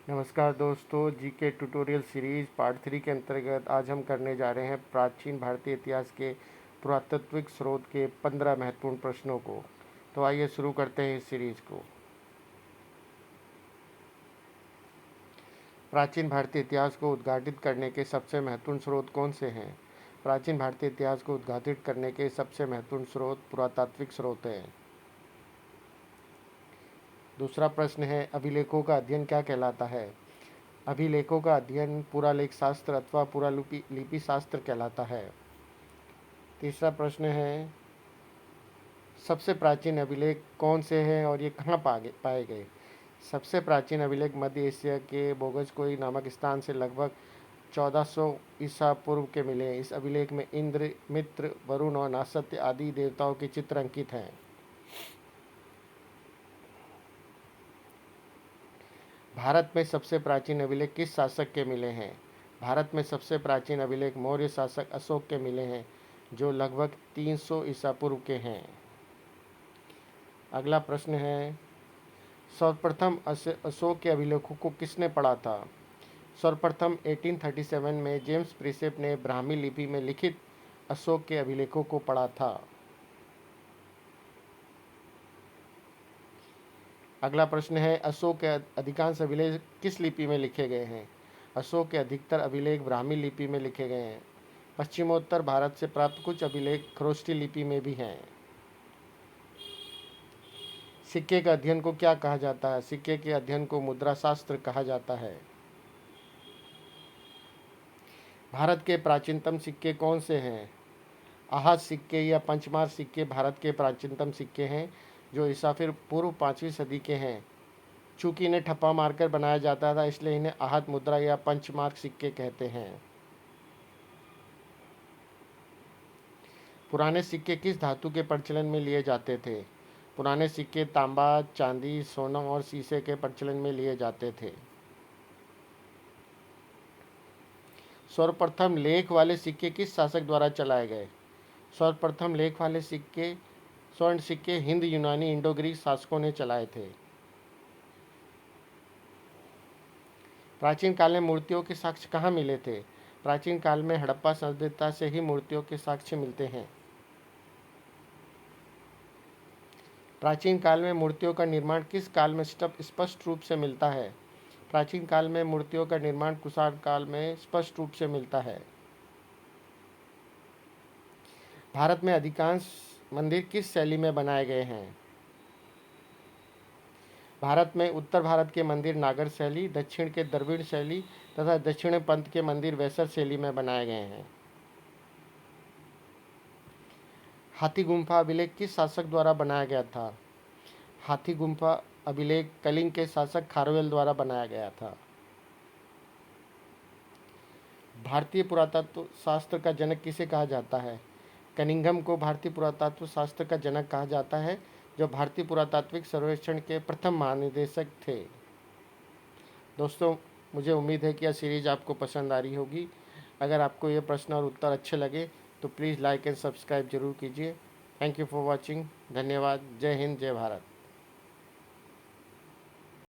नमस्कार दोस्तों, GK tutorial series part 3 के अंतर्गत आज हम करने जा रहे हैं प्राचीन भारतीय इतिहास के पुरातात्विक स्रोत के 15 महत्वपूर्ण प्रश्नों को। तो आइए शुरू करते हैं इस सीरीज़ को। प्राचीन भारतीय इतिहास को उद्घाटित करने के सबसे महत्वपूर्ण स्रोत कौन से हैं? प्राचीन भारतीय इतिहास को उद्घाटित करने के सबसे महत्वपूर्ण स्रोत पुरातात्विक स्रोत हैं। दूसरा प्रश्न है, अभिलेखों का अध्ययन क्या कहलाता है? अभिलेखों का अध्ययन पुरालेख शास्त्र अथवा पुरालिपि शास्त्र कहलाता है। तीसरा प्रश्न है, सबसे प्राचीन अभिलेख कौन से हैं और ये कहाँ पाए गए? सबसे प्राचीन अभिलेख मध्य एशिया के बोगजकोई नामक स्थान से लगभग 1400 ईसा पूर्व के मिले हैं। इस अभिलेख में इंद्र, मित्र, वरुण और नासत्य आदि देवताओं के चित्र अंकित हैं। भारत में सबसे प्राचीन अभिलेख किस शासक के मिले हैं? भारत में सबसे प्राचीन अभिलेख मौर्य शासक अशोक के मिले हैं, जो लगभग 300 ईसा पूर्व के हैं। अगला प्रश्न है, सर्वप्रथम अशोक के अभिलेखों को किसने पढ़ा था? सर्वप्रथम 1837 में जेम्स प्रिसेप ने ब्राह्मी लिपि में लिखित अशोक के अभिलेखों को पढ़ा था। अगला प्रश्न है, अशोक के अधिकांश अभिलेख किस लिपि में लिखे गए हैं? अशोक के अधिकतर अभिलेख ब्राह्मी लिपि में लिखे गए हैं। पश्चिमोत्तर भारत से प्राप्त कुछ अभिलेख खरोष्ठी लिपि में भी हैं। सिक्के के अध्ययन को क्या कहा जाता है? सिक्के के अध्ययन को मुद्रा शास्त्र कहा जाता है। भारत के प्राचीनतम सिक्के कौन से हैं? आहत सिक्के या पंचमार सिक्के भारत के प्राचीनतम सिक्के हैं, जो ईसा पूर्व 5वीं सदी के हैं। चूंकि इन्हें ठप्पा मारकर बनाया जाता था, इसलिए इन्हें आहत मुद्रा या पंचमार्क सिक्के कहते हैं। पुराने सिक्के किस धातु के प्रचलन में लिए जाते थे? पुराने सिक्के तांबा, चांदी, सोना और शीशे के प्रचलन में लिए जाते थे। सर्वप्रथम लेख वाले सिक्के किस शासक द्वारा चलाए गए? सर्वप्रथम लेख वाले सिक्के स्वर्ण सिक्के हिंद यूनानी इंडो ग्रीक शासकों ने चलाए थे। प्राचीन काल में मूर्तियों के साक्ष्य कहाँ मिले थे? प्राचीन काल में हड़प्पा सभ्यता से ही मूर्तियों के साक्ष्य मिलते हैं। प्राचीन काल में मूर्तियों का निर्माण किस काल में स्पष्ट रूप से मिलता है? प्राचीन काल में मूर्तियों का निर्माण कुषाण काल में स्पष्ट रूप से मिलता है। भारत में अधिकांश मंदिर किस शैली में बनाए गए हैं? भारत में उत्तर भारत के मंदिर नागर शैली, दक्षिण के द्रविड़ शैली तथा दक्षिण पंथ के मंदिर वैसर शैली में बनाए गए हैं। हाथी गुम्फा अभिलेख किस शासक द्वारा बनाया गया था? हाथी गुम्फा अभिलेख कलिंग के शासक खारवेल द्वारा बनाया गया था। भारतीय पुरातत्व शास्त्र का जनक किसे कहा जाता है? कनिंघम को भारतीय पुरातत्व शास्त्र का जनक कहा जाता है, जो भारतीय पुरातात्विक सर्वेक्षण के प्रथम महानिदेशक थे। दोस्तों, मुझे उम्मीद है कि यह सीरीज़ आपको पसंद आ रही होगी। अगर आपको ये प्रश्न और उत्तर अच्छे लगे तो प्लीज़ लाइक एंड सब्सक्राइब जरूर कीजिए। Thank you for watching. धन्यवाद। जय हिंद, जय भारत।